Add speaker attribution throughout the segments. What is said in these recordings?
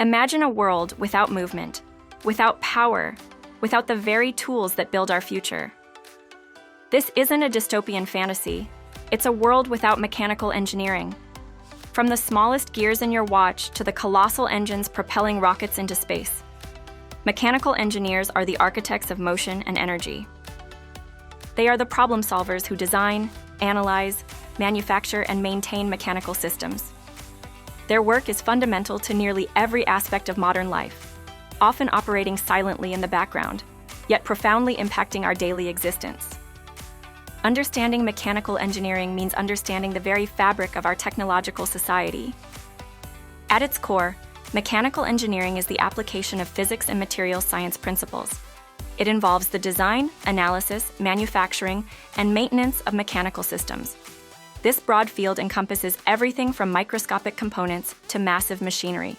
Speaker 1: Imagine a world without movement, without power, without the very tools that build our future. This isn't a dystopian fantasy. It's a world without mechanical engineering. From the smallest gears in your watch to the colossal engines propelling rockets into space, mechanical engineers are the architects of motion and energy. They are the problem solvers who design, analyze, manufacture, and maintain mechanical systems. Their work is fundamental to nearly every aspect of modern life, often operating silently in the background, yet profoundly impacting our daily existence. Understanding mechanical engineering means understanding the very fabric of our technological society. At its core, mechanical engineering is the application of physics and materials science principles. It involves the design, analysis, manufacturing, and maintenance of mechanical systems. This broad field encompasses everything from microscopic components to massive machinery.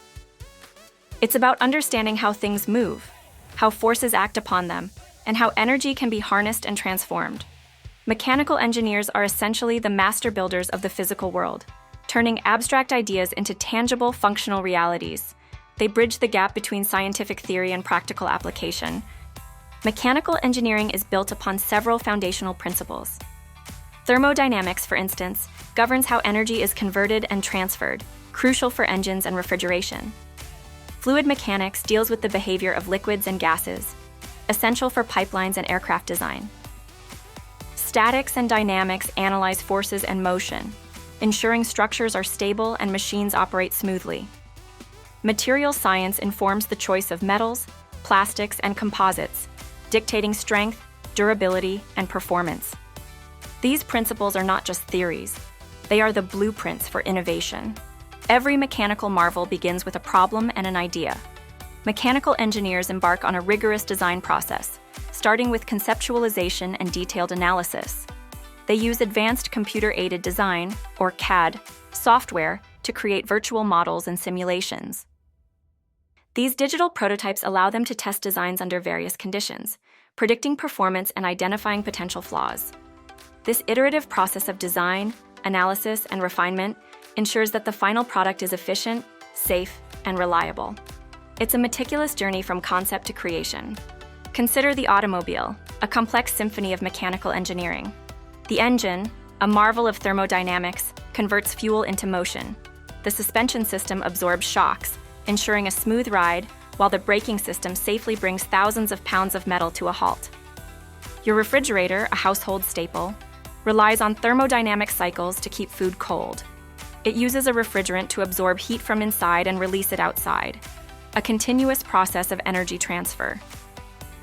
Speaker 1: It's about understanding how things move, how forces act upon them, and how energy can be harnessed and transformed. Mechanical engineers are essentially the master builders of the physical world, turning abstract ideas into tangible, functional realities. They bridge the gap between scientific theory and practical application. Mechanical engineering is built upon several foundational principles. Thermodynamics, for instance, governs how energy is converted and transferred, crucial for engines and refrigeration. Fluid mechanics deals with the behavior of liquids and gases, essential for pipelines and aircraft design. Statics and dynamics analyze forces and motion, ensuring structures are stable and machines operate smoothly. Material science informs the choice of metals, plastics, and composites, dictating strength, durability, and performance. These principles are not just theories. They are the blueprints for innovation. Every mechanical marvel begins with a problem and an idea. Mechanical engineers embark on a rigorous design process, starting with conceptualization and detailed analysis. They use advanced computer-aided design, or CAD, software to create virtual models and simulations. These digital prototypes allow them to test designs under various conditions, predicting performance and identifying potential flaws. This iterative process of design, analysis, and refinement ensures that the final product is efficient, safe, and reliable. It's a meticulous journey from concept to creation. Consider the automobile, a complex symphony of mechanical engineering. The engine, a marvel of thermodynamics, converts fuel into motion. The suspension system absorbs shocks, ensuring a smooth ride, while the braking system safely brings thousands of pounds of metal to a halt. Your refrigerator, a household staple, relies on thermodynamic cycles to keep food cold. It uses a refrigerant to absorb heat from inside and release it outside, a continuous process of energy transfer.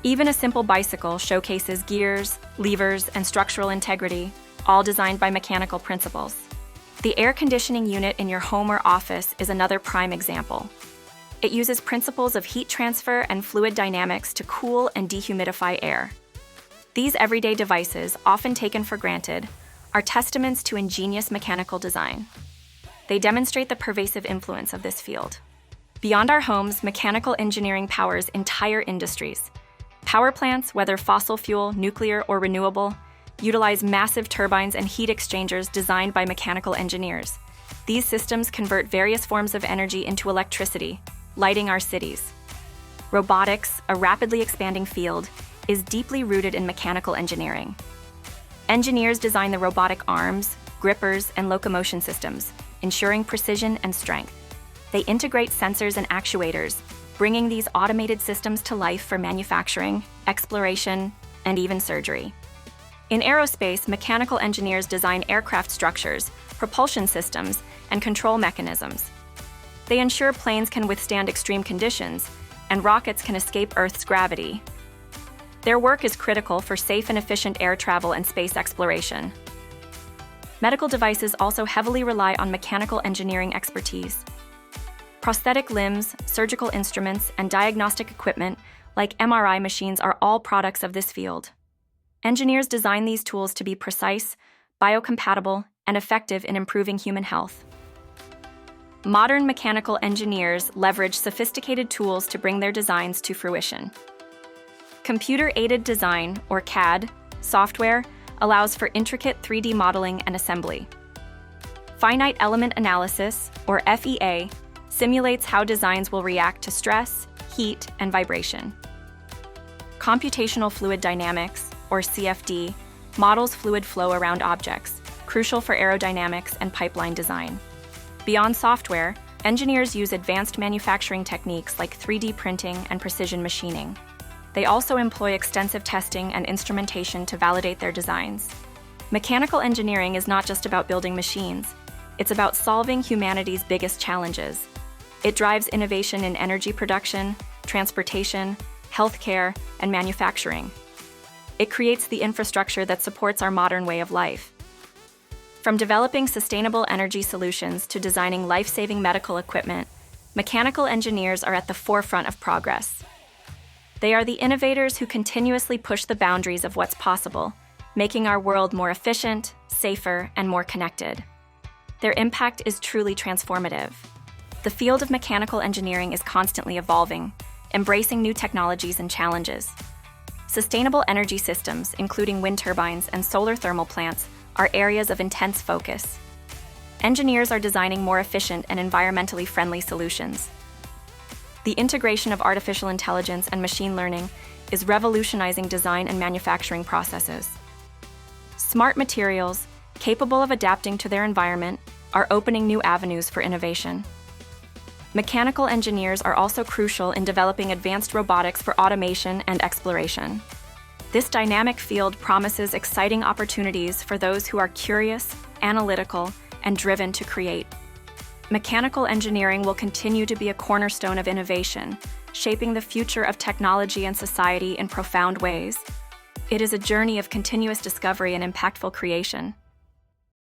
Speaker 1: Even a simple bicycle showcases gears, levers, and structural integrity, all designed by mechanical principles. The air conditioning unit in your home or office is another prime example. It uses principles of heat transfer and fluid dynamics to cool and dehumidify air. These everyday devices, often taken for granted, are testaments to ingenious mechanical design. They demonstrate the pervasive influence of this field. Beyond our homes, mechanical engineering powers entire industries. Power plants, whether fossil fuel, nuclear, or renewable, utilize massive turbines and heat exchangers designed by mechanical engineers. These systems convert various forms of energy into electricity, lighting our cities. Robotics, a rapidly expanding field, is deeply rooted in mechanical engineering. Engineers design the robotic arms, grippers, and locomotion systems, ensuring precision and strength. They integrate sensors and actuators, bringing these automated systems to life for manufacturing, exploration, and even surgery. In aerospace, mechanical engineers design aircraft structures, propulsion systems, and control mechanisms. They ensure planes can withstand extreme conditions, and rockets can escape Earth's gravity. Their work is critical for safe and efficient air travel and space exploration. Medical devices also heavily rely on mechanical engineering expertise. Prosthetic limbs, surgical instruments, and diagnostic equipment, like MRI machines, are all products of this field. Engineers design these tools to be precise, biocompatible, and effective in improving human health. Modern mechanical engineers leverage sophisticated tools to bring their designs to fruition. Computer-aided design, or CAD, software allows for intricate 3D modeling and assembly. Finite element analysis, or FEA, simulates how designs will react to stress, heat, and vibration. Computational fluid dynamics, or CFD, models fluid flow around objects, crucial for aerodynamics and pipeline design. Beyond software, engineers use advanced manufacturing techniques like 3D printing and precision machining. They also employ extensive testing and instrumentation to validate their designs. Mechanical engineering is not just about building machines, it's about solving humanity's biggest challenges. It drives innovation in energy production, transportation, healthcare, and manufacturing. It creates the infrastructure that supports our modern way of life. From developing sustainable energy solutions to designing life-saving medical equipment, mechanical engineers are at the forefront of progress. They are the innovators who continuously push the boundaries of what's possible, making our world more efficient, safer, and more connected. Their impact is truly transformative. The field of mechanical engineering is constantly evolving, embracing new technologies and challenges. Sustainable energy systems, including wind turbines and solar thermal plants, are areas of intense focus. Engineers are designing more efficient and environmentally friendly solutions. The integration of artificial intelligence and machine learning is revolutionizing design and manufacturing processes. Smart materials, capable of adapting to their environment, are opening new avenues for innovation. Mechanical engineers are also crucial in developing advanced robotics for automation and exploration. This dynamic field promises exciting opportunities for those who are curious, analytical, and driven to create. Mechanical engineering will continue to be a cornerstone of innovation, shaping the future of technology and society in profound ways. It is a journey of continuous discovery and impactful creation.